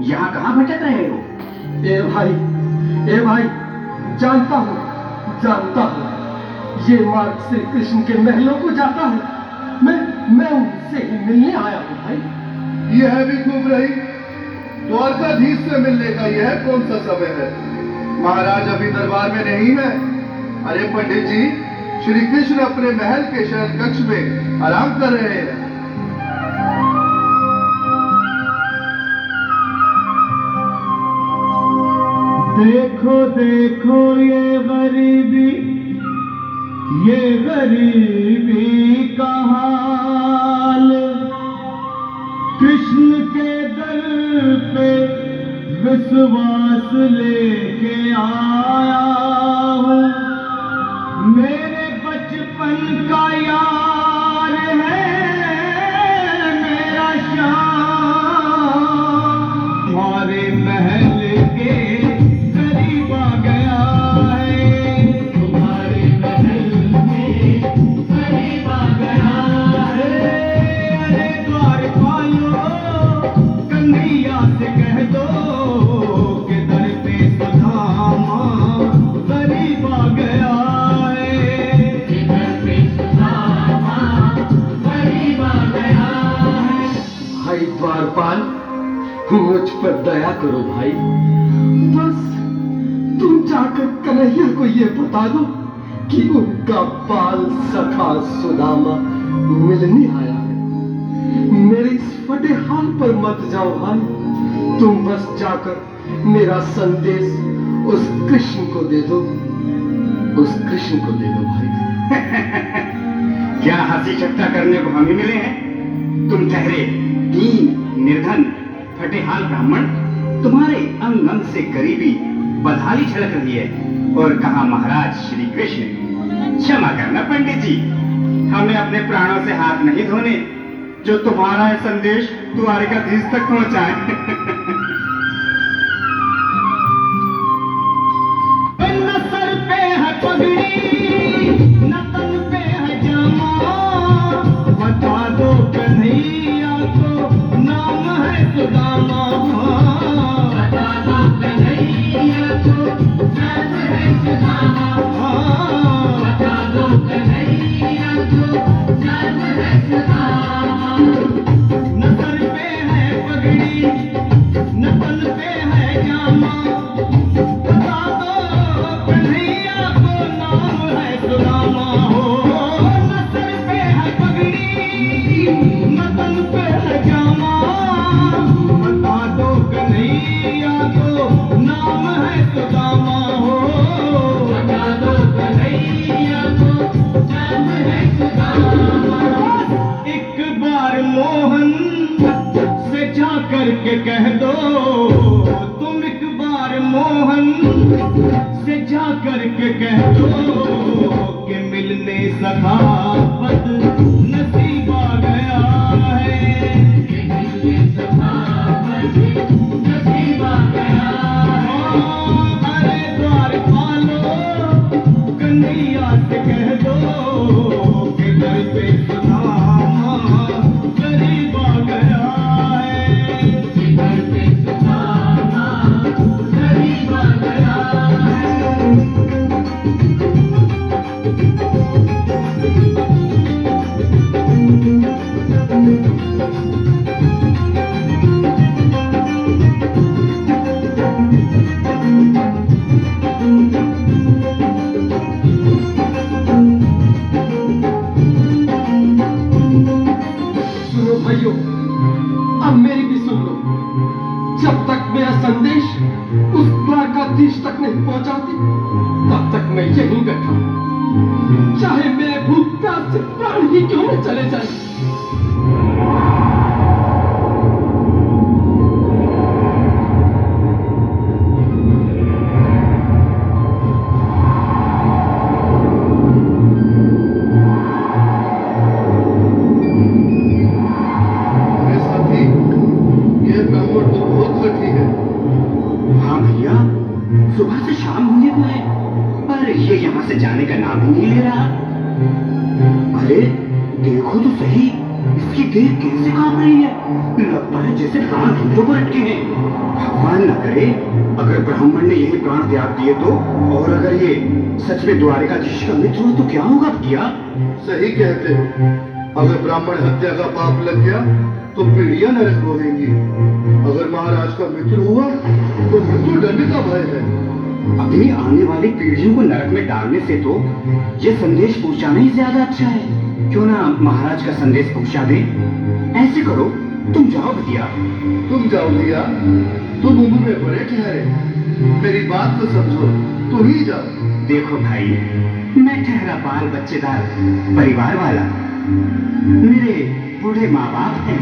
यहाँ कहाँ भटक रहे हो? ए भाई, जानता हूँ ये मार्ग श्री कृष्ण के महलों को जाता है। मैं उनसे ही मिलने आया हूँ भाई। यह भी खूब रही। द्वारकाधीश से मिलने का यह कौन सा समय है? महाराज अभी दरबार में नहीं है। अरे पंडित जी, श्री कृष्ण अपने महल के शयन कक्ष में आराम कर रहे हैं। देखो देखो ये गरीबी का हाल, कृष्ण के दर पे विश्वास लेके आया हूँ। मेरे बचपन का यार है मेरा श्याम, हमारे महल के करीब आ गया है। तुम्हारे महल में करीब आ गया है। अरे द्वारपालो, कन्हैया से कह दो कि दर पे सुदामा करीब आ गया है। दर पे सुदामा करीब आ गया है। भाई द्वारपाल, मुझ पर दया करो भाई। बस तुम जाकर कन्हैया को ये बता दो कि उनका बाल सखा सुदामा मिलने आया है। मेरे इस फटे हाल पर मत जाओ भाई। तुम बस जाकर मेरा संदेश उस कृष्ण को दे दो। भाई। क्या हंसी ठट्टा करने को हम ही मिले हैं? तुम ठहरे दीन निर्धन फटेहाल ब्राह्मण, तुम्हारे अंग अंग से गरीबी बदहाली झलक रही है। और कहा महाराज श्री कृष्ण। क्षमा करना पंडित जी, हमें अपने प्राणों से हाथ नहीं धोने जो तुम्हारा यह संदेश द्वारकाधीश तक पहुंचाए। न सर पे है पगड़ी, न तन पे है जामा, बता दो कन्हैया को नाम है सुदामा। बता दो कन्हैया को नाम है सुदामा। बता दो कन्हैया को नाम है सुदामा। न सर पे है पगड़ी, न तन पे है जामा, बता दो कन्हैया को नाम है सुदामा। हो न सर पे है पगड़ी, न तन पे है जामा, बता दो कन्हैया को नाम है सुदामा। हो बता दो कन्हैया को नाम है सुदामा। एक बार मोहन से जा करके कह दो, तुम एक बार मोहन से जा करके कह दो कि मिलने सखावत नसीब आ गया है। कि मिलने सखावत नसीब आ गया है। अरे द्वारपालो, कन्हैया से कह दो कि दर पे सुदामा करीब आ गया है। कि दर पे सुदामा करीब आ गया है। सुनो भाइयों, अब मेरी भी सुन लो। जब तक मेरा संदेश उस द्वारकाधीश तक नहीं पहुंचाती, तब तक मैं यहीं बैठा हूं। चाहे मेरे भूख प्यास से प्राण ही क्यों न चले जाए। अरे साथी, ये ब्राह्मण तो बहुत लकी है। हाँ भैया, सुबह से शाम होने को है, पर ये यहाँ से जाने का नाम ही नहीं ले रहा। अरे देखो तो सही, इसकी देह कैसे कांप रही है। लगता है जैसे प्राण घुटनों पर अटके हैं। करे, अगर ब्राह्मण ने यही प्राण त्याग दिए तो, और अगर ये सच में द्वारिकाधीश का मित्र हो तो क्या होगा भैया? सही कहते हो। अगर ब्राह्मण हत्या का पाप लग गया तो पीढ़ियां नरक भोगेंगी। अगर महाराज का मित्र हुआ तो मृत्यु दंड का भय है। अपनी आने वाली पीढ़ियों को नरक में डालने से तो ये संदेश पहुंचाना ही ज्यादा अच्छा है। क्यों ना महाराज का संदेश पहुंचा दे? ऐसे करो, तुम जाओ भैया। तुम जाओ भैया, तुम उम्र में बड़े ठहरे, मेरी बात तो समझो, तुम ही जाओ। देखो भाई, मैं ठहरा बाल बच्चेदार परिवार वाला, मेरे बूढ़े माँ बाप हैं,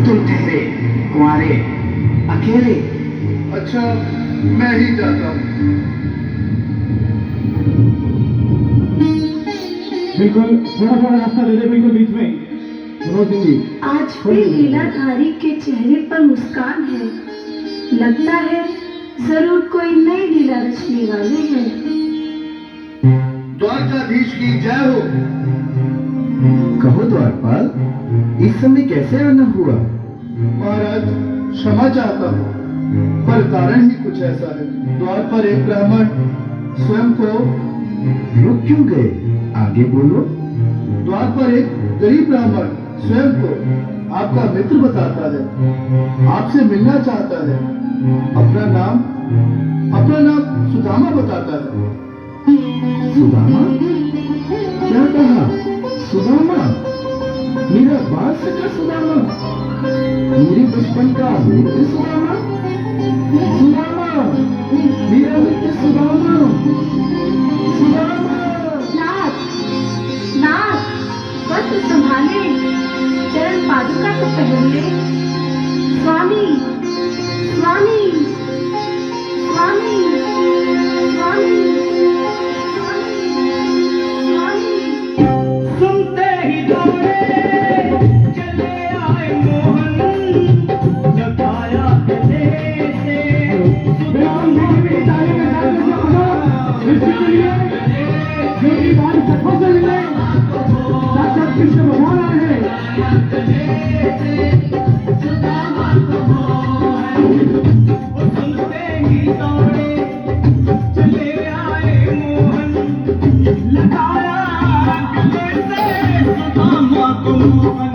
तुम ठहरे कुंवारे अकेले। अच्छा, मैं ही जाता हूँ। बिल्कुल थोड़ा थोड़ा रास्ता दे दे, बिल्कुल बीच में। मनोज सिंह जी, आज भी लीलाधारी के चेहरे पर मुस्कान है। लगता है जरूर कोई नई लीला रचने वाले हैं। द्वारकाधीश की जय हो। कहो द्वारपाल, इस समय कैसे आना हुआ? महाराज, क्षमा चाहता हूँ, पर कारण ही कुछ ऐसा है। द्वार पर एक ब्राह्मण स्वयं को रुक क्यों गए? आगे बोलो। द्वार पर एक गरीब ब्राह्मण स्वयं को आपका मित्र बताता है, आपसे मिलना चाहता है। अपना नाम सुदामा बताता है। सुदामा? क्या कहा? सुदामा? मेरा बाल सका सुदामा? मेरे बचपन का मित्र सुदामा? सुदामा, मेरा मित्र सुदामा, सुदामा। नाथ, वस्त्र संभाले, चरण पादुका तो पहन ले। स्वामी, स्वामी, स्वामी, स्वामी, स्वामी। सुनते ही दौड़े चले आए मोहन, जगाया गले से सुदामा की ताली के साथ जो बाल सखों से मिले, साक्षात कृष्ण भगवान आ रहे हैं। सुनते ही दौड़े चले आए मोहन, लगाया गले से सुदामा को मोहन।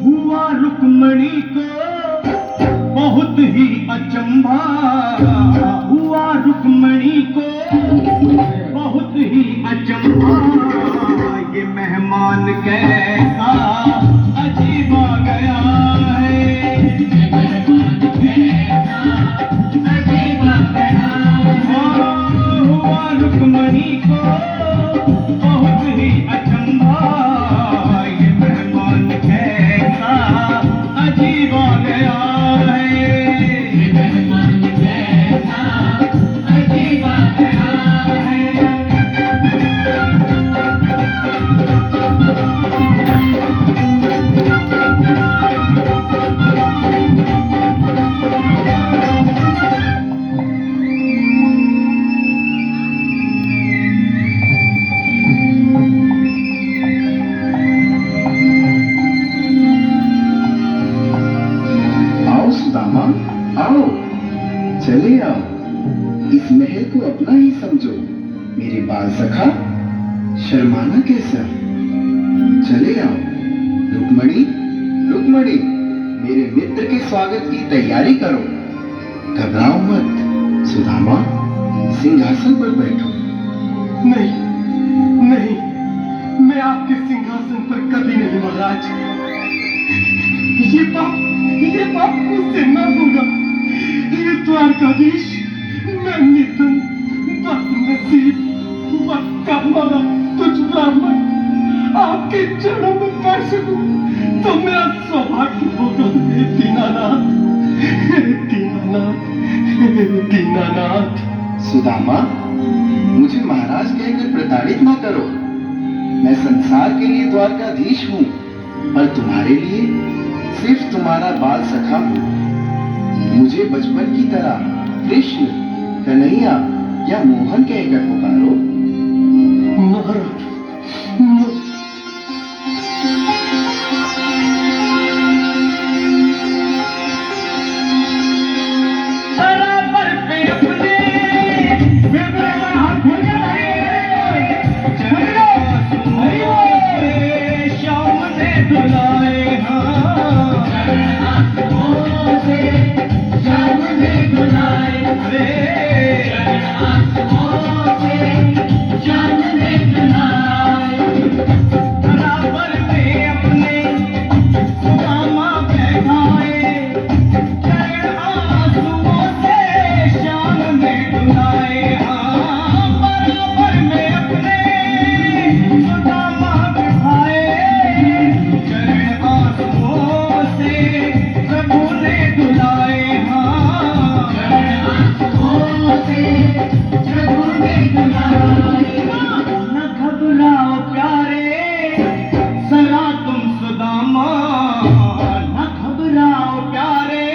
हुआ रुक्मणी को बहुत ही अचंभा, हुआ रुक्मणी को बहुत ही अचंभा। ये मेहमान कैसा अजीब आ गया है, हुआ रुक्मणी को बहुत ही अचंभा। ये मेहमान कैसा अजीब आ गया है, ये मेहमान कैसा अजीब आ गया है। आओ सुदामा, आओ, चले आओ। इस महल को अपना ही समझो। मेरे बाल सखा, शर्माना कैसा? चले आओ। रुक्मणी, रुक्मणी, मेरे मित्र के स्वागत की तैयारी करो। घबराओ मत। सुदामा, सिंहासन पर बैठो। नहीं, नहीं, मैं आपके सिंहासन पर कभी नहीं महाराज। ये पाप मुझसे न होगा। ये द्वारकाधीश, मैं निर्धन, बदनसीब, बदकामारा तुझ ब्राह्मण आपके चरणों में बैठ सकूं तो मेरा सौभाग्य होगा। हे दीनानाथ, हे दीनानाथ, हे दीनानाथ। सुदामा, मुझे महाराज कहकर प्रताड़ित ना करो। मैं संसार के लिए द्वारकाधीश हूँ और तुम्हारे लिए सिर्फ तुम्हारा बाल सखा हूँ। मुझे बचपन की तरह कृष्ण, कन्हैया या मोहन कहकर पुकारो। महाराज बराबर पे अपने हाथ खोल शाम ने दुलाए शाम ने दुलाए शाम ने दुलाए बराबर में अपने सुदामा बैठाए चरण आंसुओं से शाम में दुलाए बराबर में अपने सुदामा बैठाए चरण आंसुओं से प्रभु ने दुलाए चरण आंसुओं से प्रभु ने दुलाए न घबराओ प्यारे जरा तुम सुदामा न घबराओ प्यारे